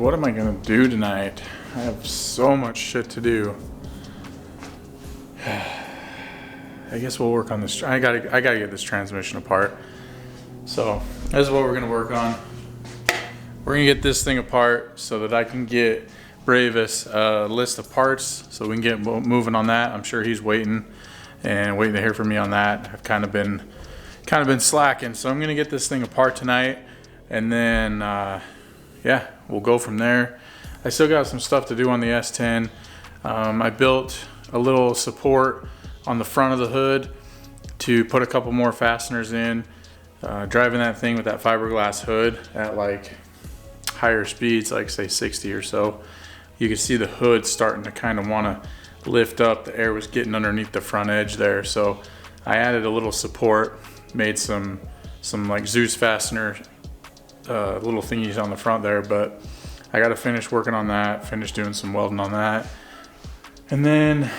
what am I gonna do tonight? I have so much shit to do. I guess we'll work on this. I gotta get this transmission apart. So this is what we're gonna work on. We're gonna get this thing apart so that I can get Bravis a list of parts so we can get moving on that. I'm sure he's waiting to hear from me on that. I've kind of been slacking, so I'm gonna get this thing apart tonight, and then yeah, we'll go from there. I still got some stuff to do on the S10. I built a little support on the front of the hood to put a couple more fasteners in. Driving that thing with that fiberglass hood at like higher speeds, like say 60 or so, you can see the hood starting to kind of want to lift up. The air was getting underneath the front edge there, so I added a little support, made some like Zeus fastener little thingies on the front there, but I got to finish working on that, finish doing some welding on that, and then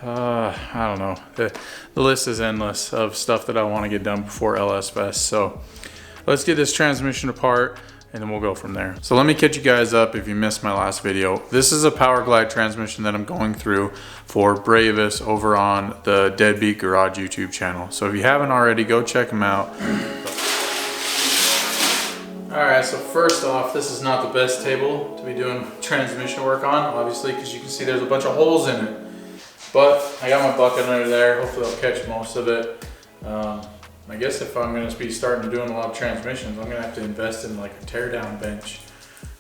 I don't know, the list is endless of stuff that I want to get done before LS Fest. So let's get this transmission apart and then we'll go from there. So let me catch you guys up if you missed my last video. This is a Powerglide transmission that I'm going through for Bravis over on the Deadbeat Garage YouTube channel. So if you haven't already, go check them out. Alright, so first off, this is not the best table to be doing transmission work on, obviously, because you can see there's a bunch of holes in it. But I got my bucket under there, hopefully I'll catch most of it. I guess if I'm gonna be starting to doing a lot of transmissions, I'm gonna have to invest in like a teardown bench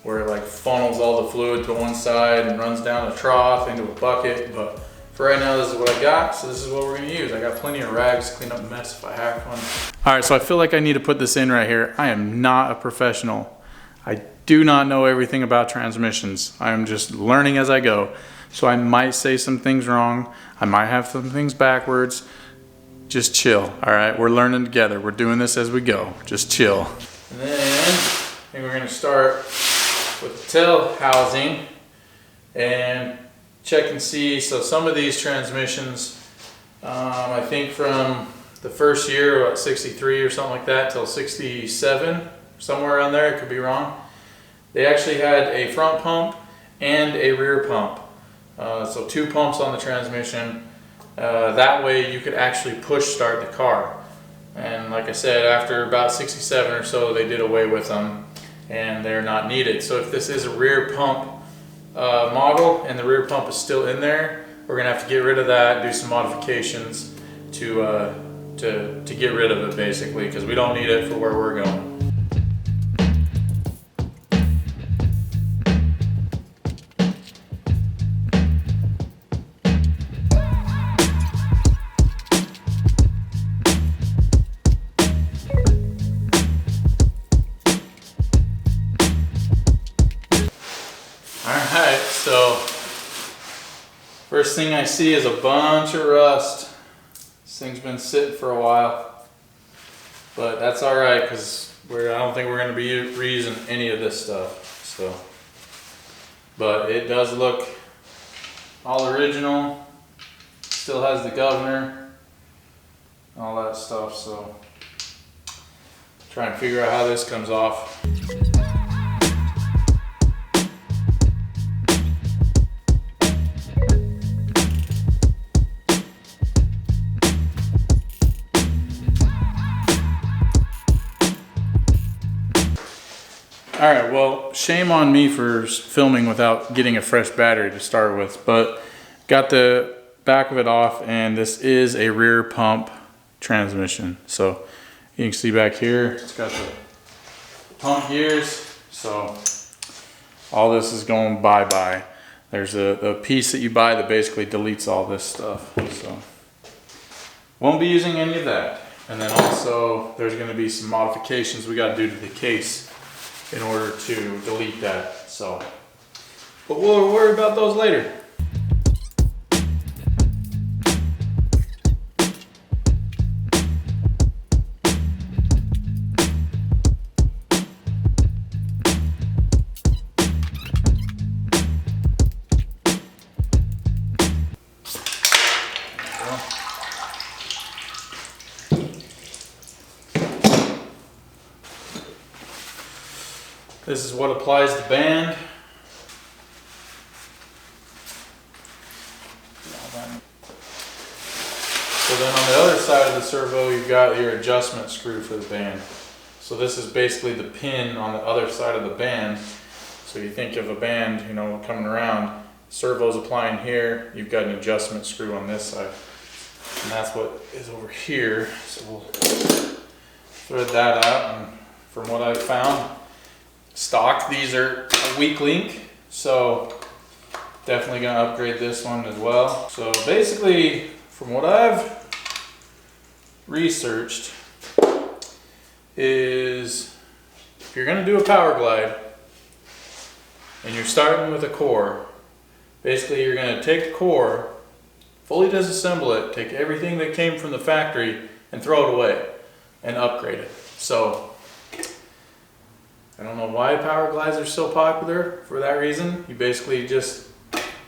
where it like funnels all the fluid to one side and runs down a trough into a bucket. But for right now, this is what I got, so this is what we're gonna use. I got plenty of rags to clean up a mess if I have one. All right, so I feel like I need to put this in right here. I am not a professional. I do not know everything about transmissions. I am just learning as I go. So I might say some things wrong. I might have some things backwards. Just chill, all right? We're learning together. We're doing this as we go. Just chill. And then I think we're gonna start with the tail housing and check and see. So some of these transmissions, I think from the first year, about 63 or something like that, till 67, somewhere around there, I could be wrong. They actually had a front pump and a rear pump. So two pumps on the transmission. That way you could actually push start the car. And like I said, after about 67 or so, they did away with them and they're not needed. So if this is a rear pump model and the rear pump is still in there, we're gonna have to get rid of that, do some modifications to get rid of it basically, because we don't need it for where we're going. Alright, so first thing I see is a bunch of rust. This thing's been sitting for a while, but that's alright because I don't think we're going to be reusing any of this stuff. So, but it does look all original, still has the governor, all that stuff, so try and figure out how this comes off. Alright, well, shame on me for filming without getting a fresh battery to start with, but got the back of it off, and this is a rear pump transmission. So you can see back here, it's got the pump gears, so all this is going bye-bye. There's a piece that you buy that basically deletes all this stuff, so won't be using any of that. And then also there's going to be some modifications we got to do to the case in order to delete that, so, but we'll worry about those later. This is what applies the band. So then on the other side of the servo, you've got your adjustment screw for the band. So this is basically the pin on the other side of the band. So you think of a band, you know, coming around, servo's applying here, you've got an adjustment screw on this side. And that's what is over here. So we'll thread that out, and from what I've found, stock, these are a weak link, so definitely gonna upgrade this one as well. So basically, from what I've researched, is if you're gonna do a Powerglide and you're starting with a core, basically you're gonna take the core, fully disassemble it, take everything that came from the factory and throw it away and upgrade it. So I don't know why Powerglides are so popular for that reason. You basically just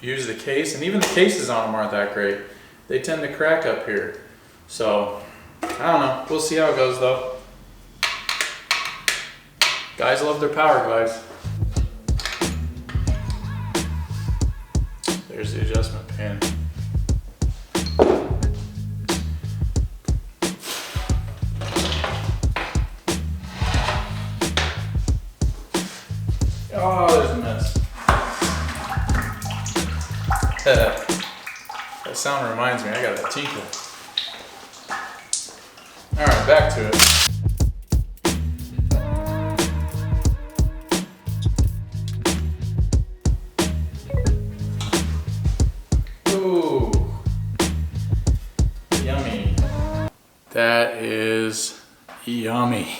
use the case, and even the cases on them aren't that great. They tend to crack up here. So I don't know, we'll see how it goes though. Guys love their Powerglides. There's the adjustment pin. Oh, there's a mess. That sound reminds me, I got a tinkle. Alright, back to it. Ooh, yummy. That is yummy.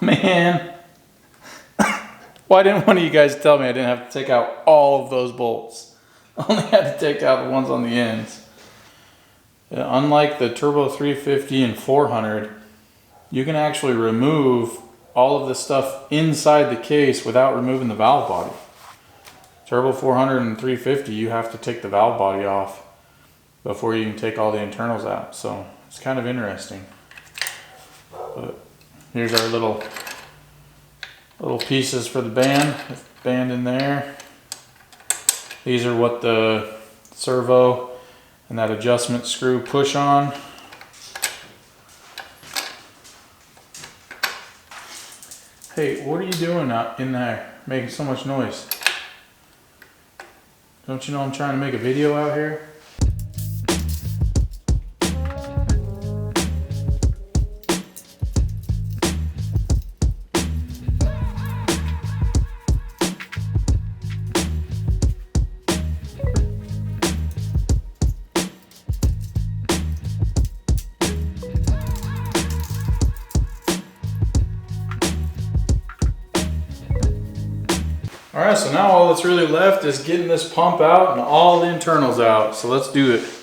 Man, why didn't one of you guys tell me I didn't have to take out all of those bolts? I only had to take out the ones on the ends. Unlike the Turbo 350 and 400, you can actually remove all of the stuff inside the case without removing the valve body. Turbo 400 and 350, you have to take the valve body off before you can take all the internals out. So it's kind of interesting. But here's our little pieces for the band in there. These are what the servo and that adjustment screw push on. Hey, what are you doing out in there making so much noise? Don't you know I'm trying to make a video out here? Alright, so now all that's really left is getting this pump out and all the internals out. So let's do it.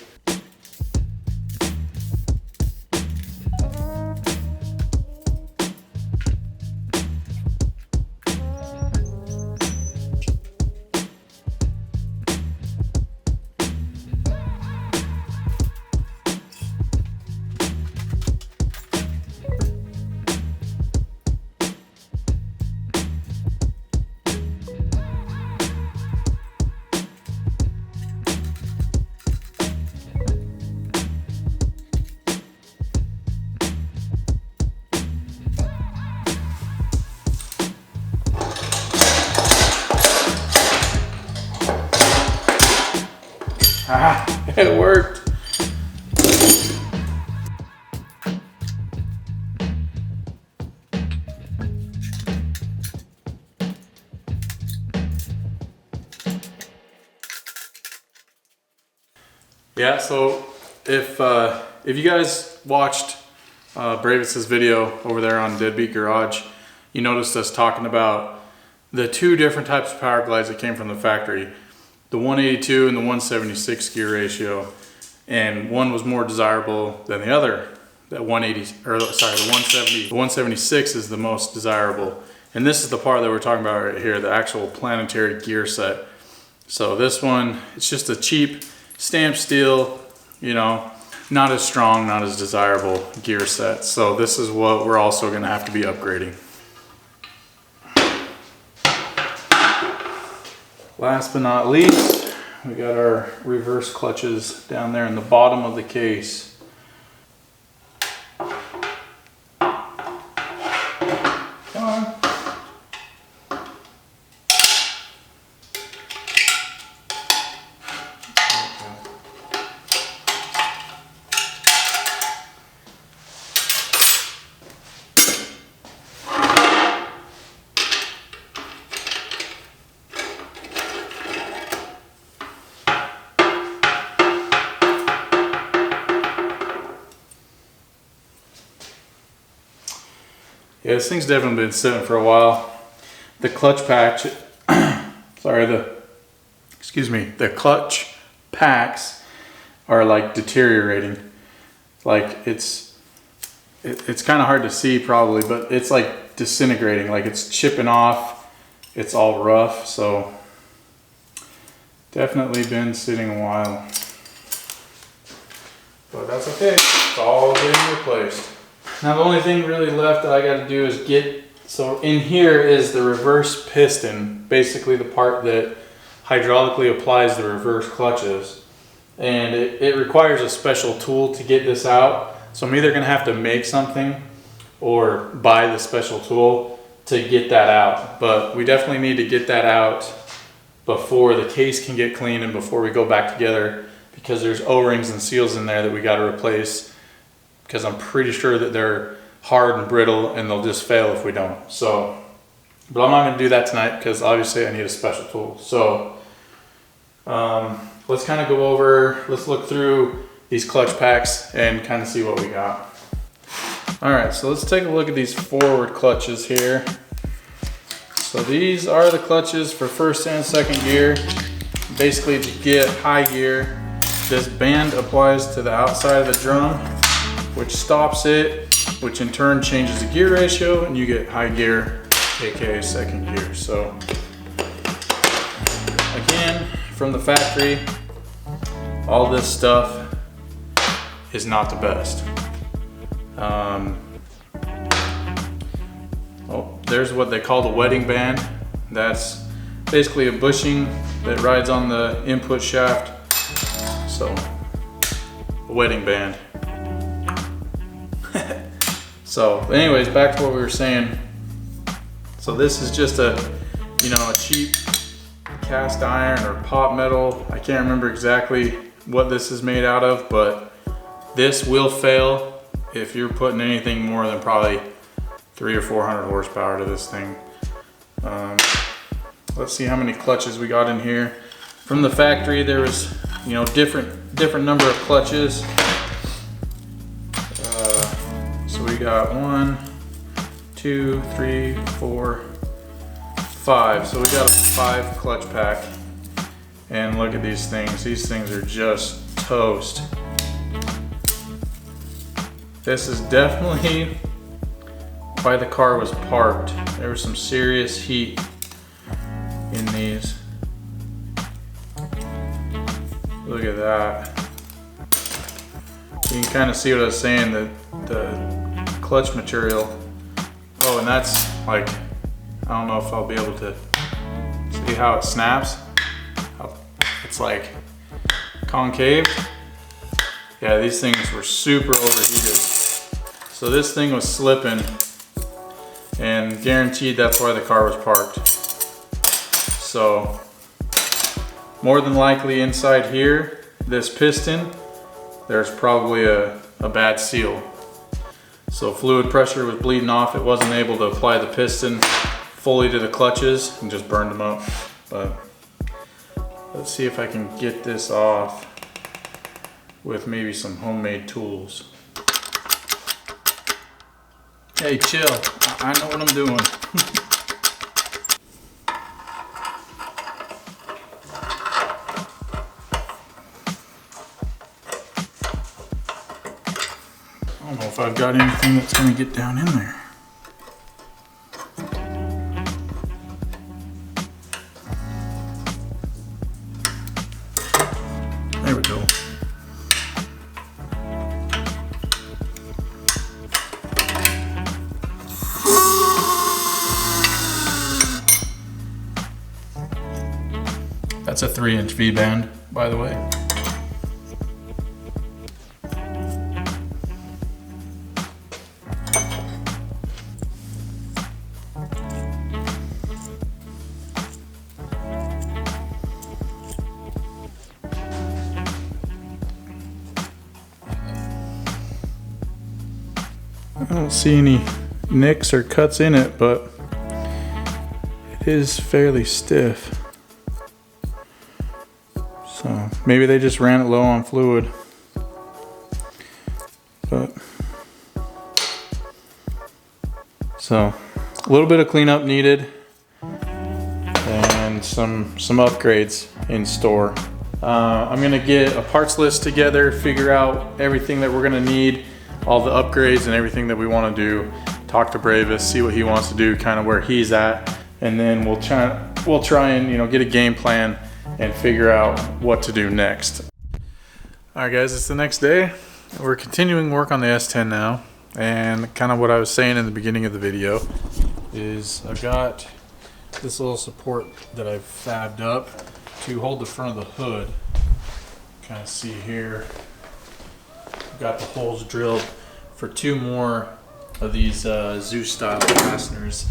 Ah, it worked. Yeah, so if you guys watched Bravis's video over there on Deadbeat Garage, you noticed us talking about the two different types of Powerglides that came from the factory, the 182 and the 176 gear ratio, and one was more desirable than the other. That 180, or sorry, the 170, the 176 is the most desirable. And this is the part that we're talking about right here, the actual planetary gear set. So this one, it's just a cheap stamped steel, you know, not as strong, not as desirable gear set. So this is what we're also gonna have to be upgrading. Last but not least, we got our reverse clutches down there in the bottom of the case. Yeah, this thing's definitely been sitting for a while. The clutch patch, sorry, the clutch packs are like deteriorating. Like it's kind of hard to see probably, but it's like disintegrating, like it's chipping off. It's all rough, so definitely been sitting a while. But that's okay, it's all getting replaced. Now the only thing really left that I got to do is so in here is the reverse piston, basically the part that hydraulically applies the reverse clutches. And it requires a special tool to get this out. So I'm either going to have to make something or buy the special tool to get that out. But we definitely need to get that out before the case can get cleaned and before we go back together, because there's O-rings and seals in there that we got to replace, because I'm pretty sure that they're hard and brittle and they'll just fail if we don't. So, but I'm not gonna do that tonight because obviously I need a special tool. So let's kind of go over, let's look through these clutch packs and kind of see what we got. All right, so let's take a look at these forward clutches here. So these are the clutches for first and second gear. Basically to get high gear, this band applies to the outside of the drum, which stops it, which in turn changes the gear ratio, and you get high gear, aka second gear. So again, from the factory, all this stuff is not the best. Oh, there's what they call the wedding band. That's basically a bushing that rides on the input shaft. So, a wedding band. So anyways, back to what we were saying. So this is just a cheap cast iron or pot metal. I can't remember exactly what this is made out of, but this will fail if you're putting anything more than probably 300 or 400 horsepower to this thing. Let's see how many clutches we got in here. From the factory, there was different number of clutches. So we got 1, 2, 3, 4, 5. So we got a 5 clutch pack. And look at these things. These things are just toast. This is definitely why the car was parked. There was some serious heat in these. Look at that. You can kind of see what I was saying, the clutch material. Oh, and that's like, I don't know if I'll be able to see how it snaps. It's like concave. Yeah, these things were super overheated. So this thing was slipping, and guaranteed that's why the car was parked. So more than likely inside here, this piston, there's probably a bad seal. So fluid pressure was bleeding off. It wasn't able to apply the piston fully to the clutches and just burned them up. But let's see if I can get this off. with maybe some homemade tools. Hey, chill. I know what I'm doing. I don't know if I've got anything that's going to get down in there. There we go. That's a 3-inch V-band, by the way. I don't see any nicks or cuts in it, but it is fairly stiff. So maybe they just ran it low on fluid. But so a little bit of cleanup needed and some upgrades in store. I'm gonna get a parts list together, figure out everything that we're gonna need, all the upgrades and everything that we want to do. Talk to Bravis, see what he wants to do, kind of where he's at, and then we'll try and get a game plan and figure out what to do next. All right, guys, it's the next day. We're continuing work on the S10 now, and kind of what I was saying in the beginning of the video is I've got this little support that I've fabbed up to hold the front of the hood. Kind of see here. Got the holes drilled for 2 more of these Zeus style fasteners,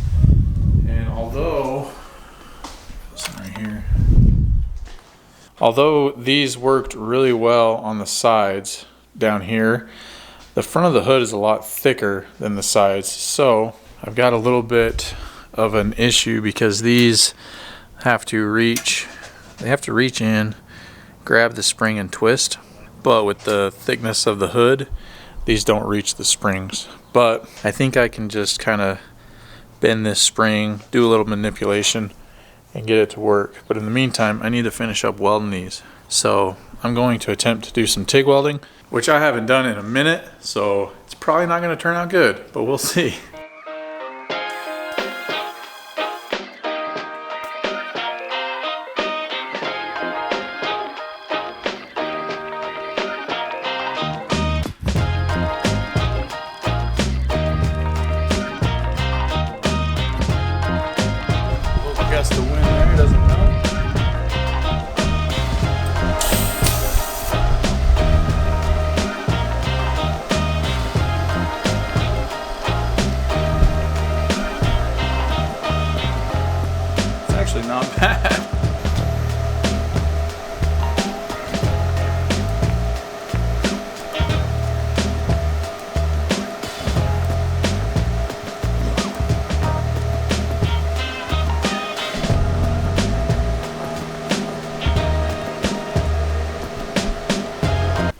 and although right here, although these worked really well on the sides down here, the front of the hood is a lot thicker than the sides, so I've got a little bit of an issue because these have to reach in, grab the spring and twist. But with the thickness of the hood, these don't reach the springs. But I think I can just kind of bend this spring, do a little manipulation, and get it to work. But in the meantime, I need to finish up welding these. So I'm going to attempt to do some TIG welding, which I haven't done in a minute, so it's probably not going to turn out good, but we'll see. Gust of wind there, doesn't know. It's actually not bad.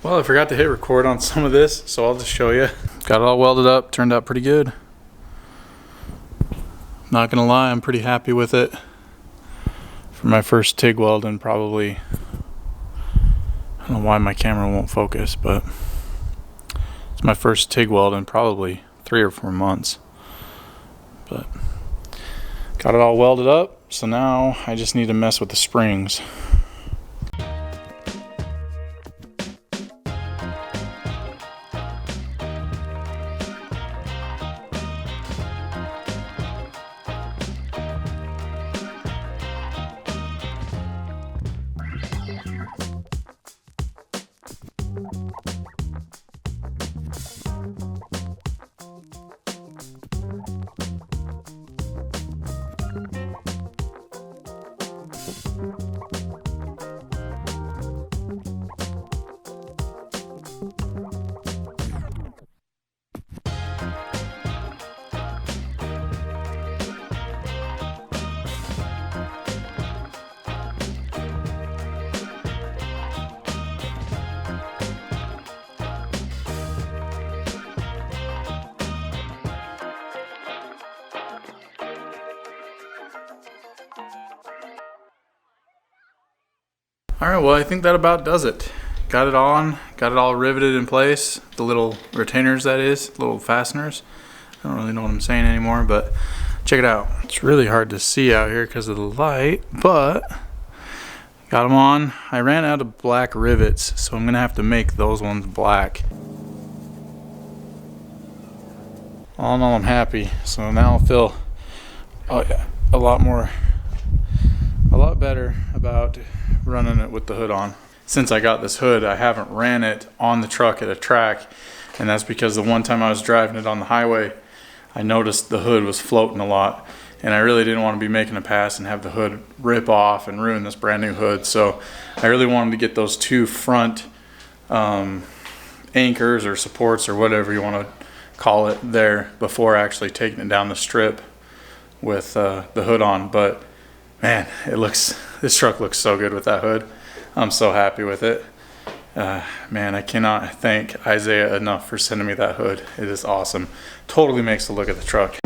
Well, I forgot to hit record on some of this, so I'll just show you. Got it all welded up, turned out pretty good. Not gonna lie, I'm pretty happy with it. For my first TIG weld in probably, I don't know why my camera won't focus, but it's my first TIG weld in probably 3 or 4 months. But got it all welded up, so now I just need to mess with the springs. All right, well, I think that about does it. Got it on, got it all riveted in place. The little retainers, that is, little fasteners. I don't really know what I'm saying anymore, but check it out. It's really hard to see out here because of the light, but got them on. I ran out of black rivets, so I'm gonna have to make those ones black. All in all, I'm happy. So now I'll feel a lot better about running it with the hood on. Since I got this hood, I haven't ran it on the truck at a track, and that's because the one time I was driving it on the highway, I noticed the hood was floating a lot, and I really didn't want to be making a pass and have the hood rip off and ruin this brand new hood. So I really wanted to get those two front anchors or supports or whatever you want to call it there before actually taking it down the strip with the hood on. But man, this truck looks so good with that hood. I'm so happy with it. Man, I cannot thank Isaiah enough for sending me that hood. It is awesome. Totally makes the look of the truck.